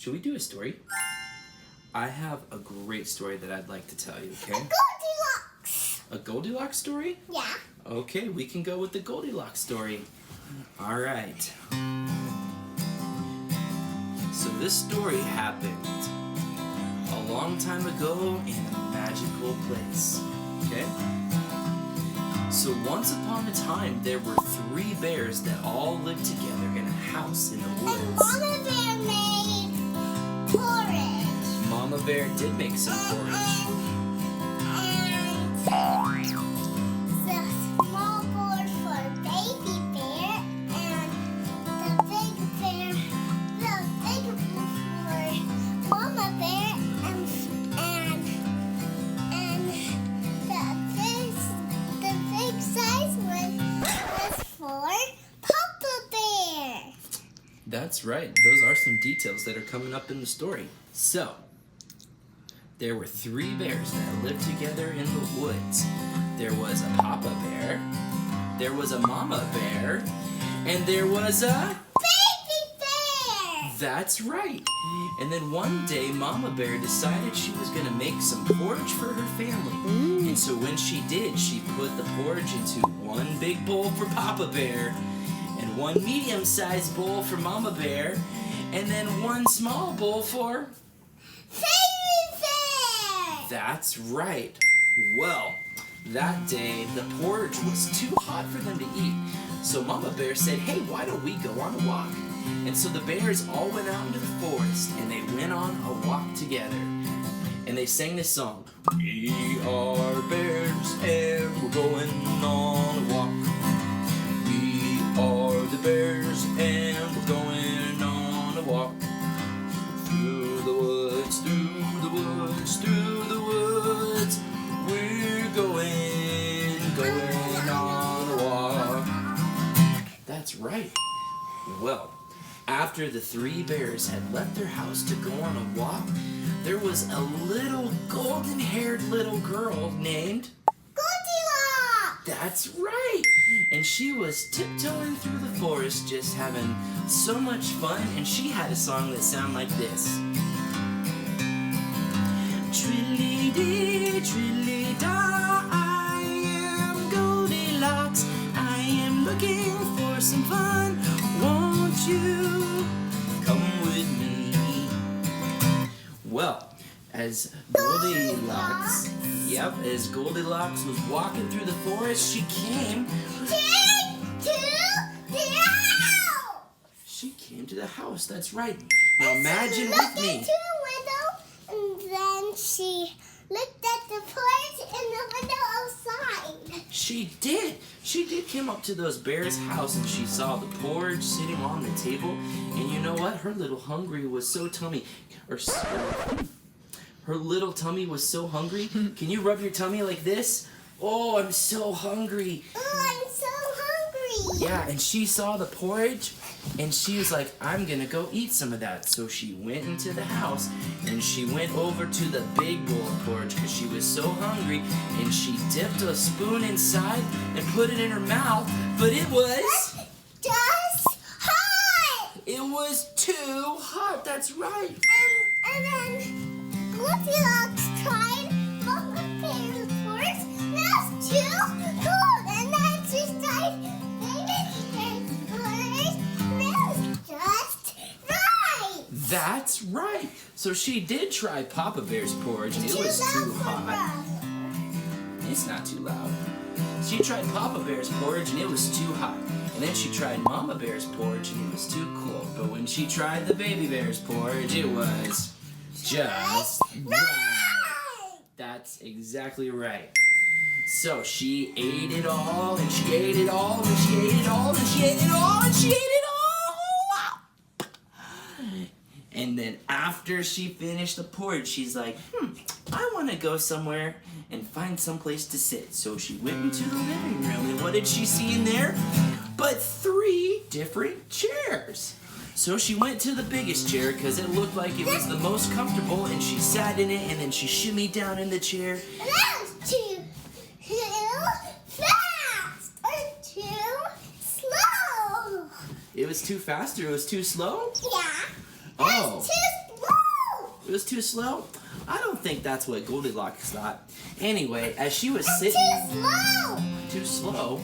Should we do a story? I have a great story that I'd like to tell you, okay? A Goldilocks. A Goldilocks story? Yeah. Okay, we can go with the Goldilocks story. All right. So this story happened a long time ago in a magical place, okay? So once upon a time, there were 3 bears that all lived together in a house in the And woods. Mama Bear made porridge. Mama Bear did make some porridge. And the small bowl for baby bear, and the big bowl for Mama Bear, and the big size one was for Papa Bear. That's right. Those are some details that are coming up in the story. So, there were 3 bears that lived together in the woods. There was a Papa Bear, there was a Mama Bear, and there was a... Baby Bear! That's right. And then one day, Mama Bear decided she was going to make some porridge for her family. And so when she did, she put the porridge into one big bowl for Papa Bear, and one medium-sized bowl for Mama Bear, and then one small bowl for... Baby Bear! That's right. Well, that day, the porridge was too hot for them to eat. So Mama Bear said, hey, why don't we go on a walk? And so the bears all went out into the forest, and they went on a walk together. And they sang this song. We are bears, and we're going on a walk. We are the bears, and we're going on a walk. Through the woods, through the woods, through the woods. We're going on a walk. That's right. Well, after the 3 bears had left their house to go on a walk, there was a little golden-haired little girl named Goldilocks! That's right! And she was tiptoeing through the forest just having so much fun, and she had a song that sounded like this. Triddly-dee, triddly-da, I am Goldilocks. I am looking for some fun. Won't you come with me? Well, as Goldilocks was walking through the forest, she came to the house. That's right. Now imagine with me. Into the window, and then she looked at the porridge in the window outside. She did come up to those bears' house, and she saw the porridge sitting on the table. And you know what? Her little tummy was so hungry. Can you rub your tummy like this? Oh, I'm so hungry. Oh, I'm so hungry. Yeah, and she saw the porridge, and she was like, I'm gonna go eat some of that. So she went into the house, and she went over to the big bowl of porridge because she was so hungry, and she dipped a spoon inside and put it in her mouth, but it was... Just hot. It was too hot, that's right. And then Goldilocks tried Mama Bear's porridge. That's too cold. And then she tried Baby Bear's porridge. That's just right. That's right. So she did try Papa Bear's porridge, and it was too hot. It's not too loud. She tried Papa Bear's porridge, and it was too hot. And then she tried Mama Bear's porridge, and it was too cold. But when she tried the Baby Bear's porridge, it was just right. That's exactly right. So she ate it all, and she ate it all, and she ate it all, and she ate it all, and she ate it all. And then after she finished the porridge, she's like, I want to go somewhere and find some place to sit. So she went into the living room, and what did she see in there? But 3 different chairs. So she went to the biggest chair because it looked like it was the most comfortable, and she sat in it, and then she shimmied down in the chair. And that was too fast or too slow. It was too fast or it was too slow? Yeah. Oh. It's too It was too slow? I don't think that's what Goldilocks thought. Anyway, as she was sitting... Too slow! Too slow?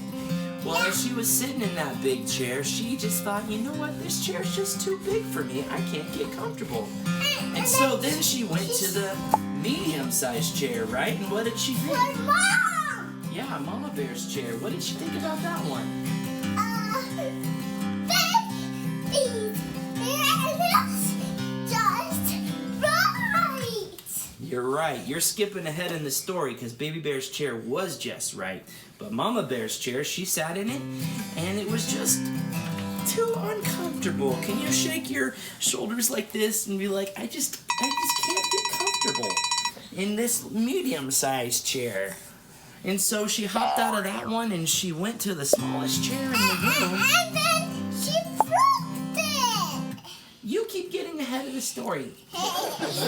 Well, as she was sitting in that big chair, she just thought, you know what, this chair's just too big for me. I can't get comfortable. And so then she went to the medium-sized chair, right? And what did she think? Her mom! Yeah, Mama Bear's chair. What did she think about that one? You're right. You're skipping ahead in the story because Baby Bear's chair was just right. But Mama Bear's chair, she sat in it, and it was just too uncomfortable. Can you shake your shoulders like this and be like, I just can't get comfortable in this medium-sized chair? And so she hopped out of that one and she went to the smallest chair in the room. And then she broke it. You keep getting ahead of the story.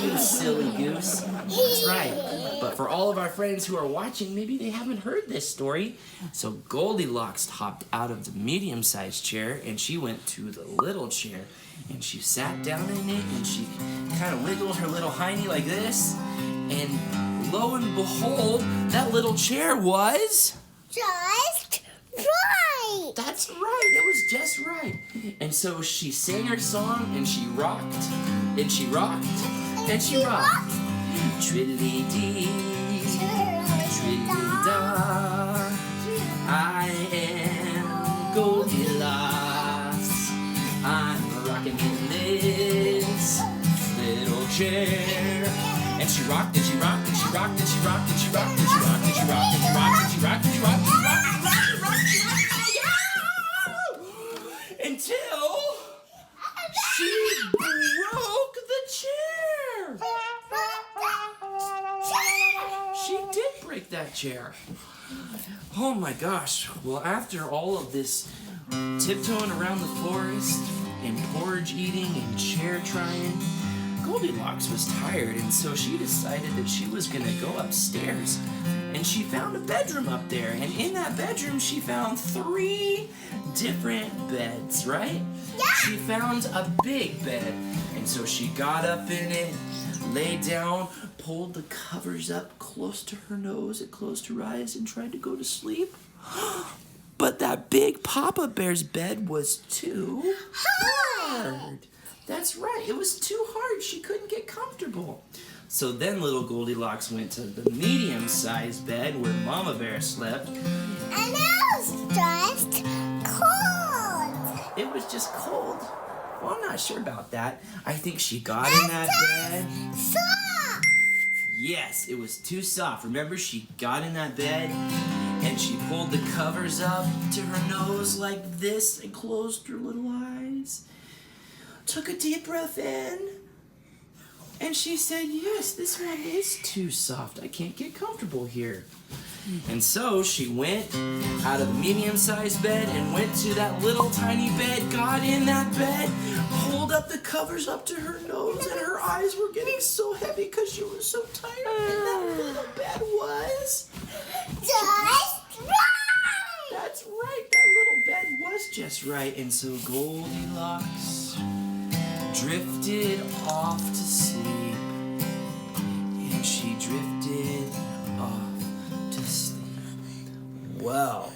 You silly goose. That's right. But for all of our friends who are watching, maybe they haven't heard this story. So Goldilocks hopped out of the medium-sized chair and she went to the little chair. And she sat down in it and she kind of wiggled her little hiney like this. And lo and behold, that little chair was... just right. That's right. It was just right. And so she sang her song and she rocked. And she rocked. And she rocked. Triddly-dee. Triddly-da. I am Goldilocks. I'm rocking in this little chair. And she rocked and she rocked and she rocked and she rocked and she rocked and she rocked and she rocked and she rocked and she rocked and she rocked and she rocked until she broke the chair. She did break that chair. Oh my gosh. Well, after all of this tiptoeing around the forest and porridge eating and chair trying, Goldilocks was tired, and so she decided that she was going to go upstairs. And she found a bedroom up there, and in that bedroom she found 3 different beds, right? Yeah. She found a big bed, and so she got up in it, laid down, pulled the covers up close to her nose and closed her eyes and tried to go to sleep. But that big Papa Bear's bed was too hard. That's right, it was too hard. She couldn't get comfortable. So then little Goldilocks went to the medium-sized bed where Mama Bear slept. And it was just cold. It was just cold. Well, I'm not sure about that. I think she got in that bed. Soft. Yes, it was too soft. Remember, she got in that bed and she pulled the covers up to her nose like this and closed her little eyes. Took a deep breath in, and she said, yes, this one is too soft. I can't get comfortable here. And so she went out of the medium-sized bed and went to that little tiny bed, got in that bed, pulled up the covers up to her nose, and her eyes were getting so heavy because she was so tired. And that little bed was... Just right. That's right, that little bed was just right. And so Goldilocks drifted off to sleep, and she drifted off to sleep. Well,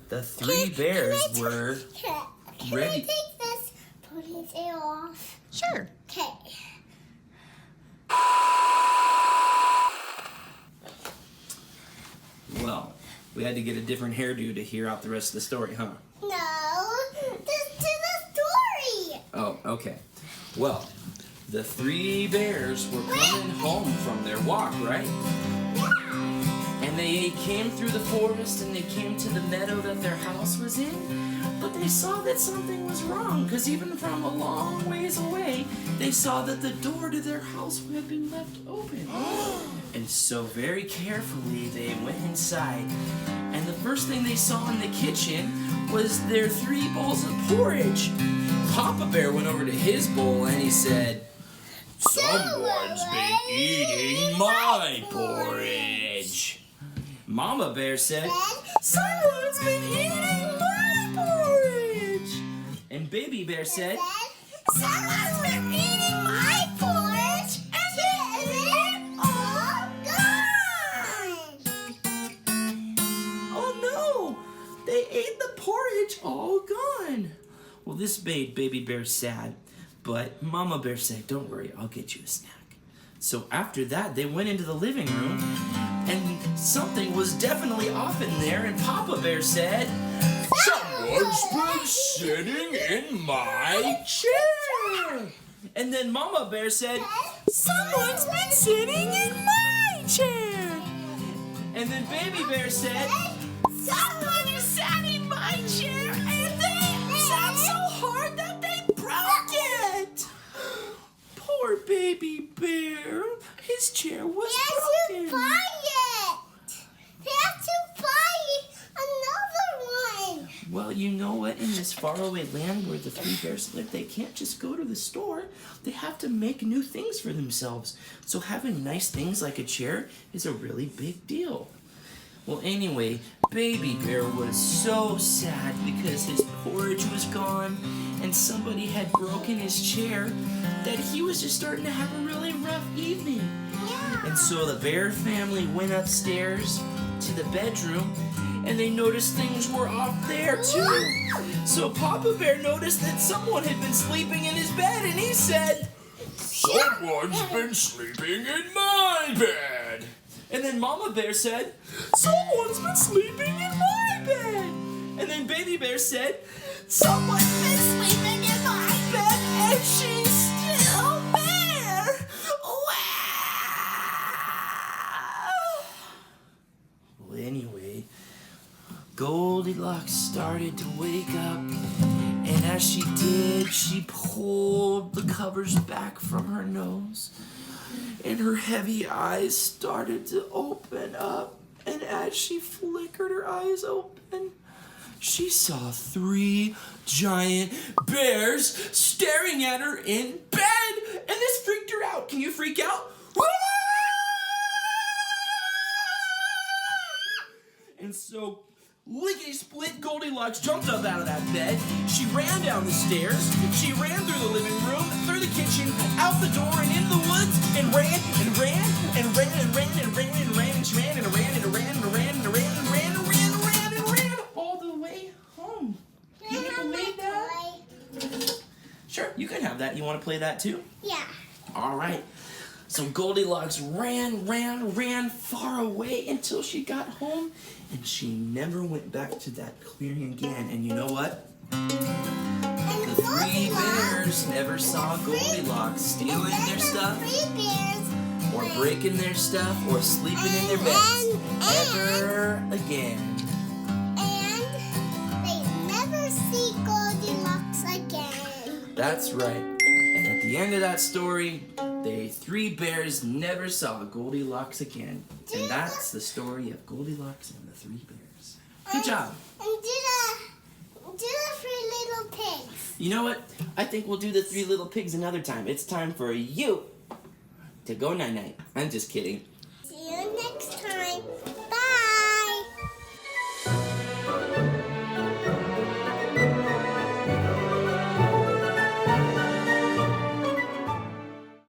the 3 bears were Can ready. I take this ponytail off? Sure. Okay. Well, we had to get a different hairdo to hear out the rest of the story, huh? No, this to the story. Oh, okay. Well, the 3 bears were coming home from their walk, right? And they came through the forest and they came to the meadow that their house was in. But they saw that something was wrong, because even from a long ways away, they saw that the door to their house had been left open. And so very carefully they went inside, and the first thing they saw in the kitchen was their 3 bowls of porridge. Papa Bear went over to his bowl and he said, "Someone's been eating my porridge." Mama Bear said, "Someone's been eating my porridge." And Baby Bear said, Someone's been eating my porridge. this made Baby Bear sad, but Mama Bear said, don't worry, I'll get you a snack. So after that, they went into the living room, and something was definitely off in there, and Papa Bear said, someone's been sitting in my chair. And then Mama Bear said, someone's been sitting in my chair. And then Baby Bear said, someone has sat in my chair, and they sat so hard that they broke it. Poor Baby Bear. His chair was broken. He has to buy it. He has to buy another one. Well, you know what? In this faraway land where the three bears live, they can't just go to the store. They have to make new things for themselves. So having nice things like a chair is a really big deal. Well, anyway, Baby Bear was so sad because his porridge was gone and somebody had broken his chair that he was just starting to have a really rough evening. Yeah. And so the bear family went upstairs to the bedroom and they noticed things were off there too. So Papa Bear noticed that someone had been sleeping in his bed and he said, someone's been sleeping in my bed. And then Mama Bear said, someone's been sleeping in my bed. And then Baby Bear said, someone's been sleeping in my bed and she's still there. Well, anyway, Goldilocks started to wake up, and as she did, she pulled the covers back from her nose, and her heavy eyes started to open up, and as she flickered her eyes open, she saw 3 giant bears staring at her in bed, and this freaked her out. Can you freak out? And so, lickety-split, Goldilocks jumped up out of that bed. She ran down the stairs. She ran through the living room, through the kitchen, out the door, and into the woods, and ran, and ran, and ran, and ran, and ran, and ran, and she ran, and ran, and ran, and ran, and ran, and ran, and ran, and ran, and ran, all the way home. Can you believe that? Sure, you can have that. You want to play that too? Yeah. All right. So Goldilocks ran far away until she got home, and she never went back to that clearing again. And you know what? The 3 bears never saw Goldilocks stealing their stuff, or breaking their stuff, or sleeping in their beds ever again. And they never see Goldilocks again. That's right. And at the end of that story, the 3 bears never saw Goldilocks again. And that's the story of Goldilocks and the 3 bears. Good job. And do the 3 little pigs. You know what? I think we'll do the 3 little pigs another time. It's time for you to go night-night. I'm just kidding.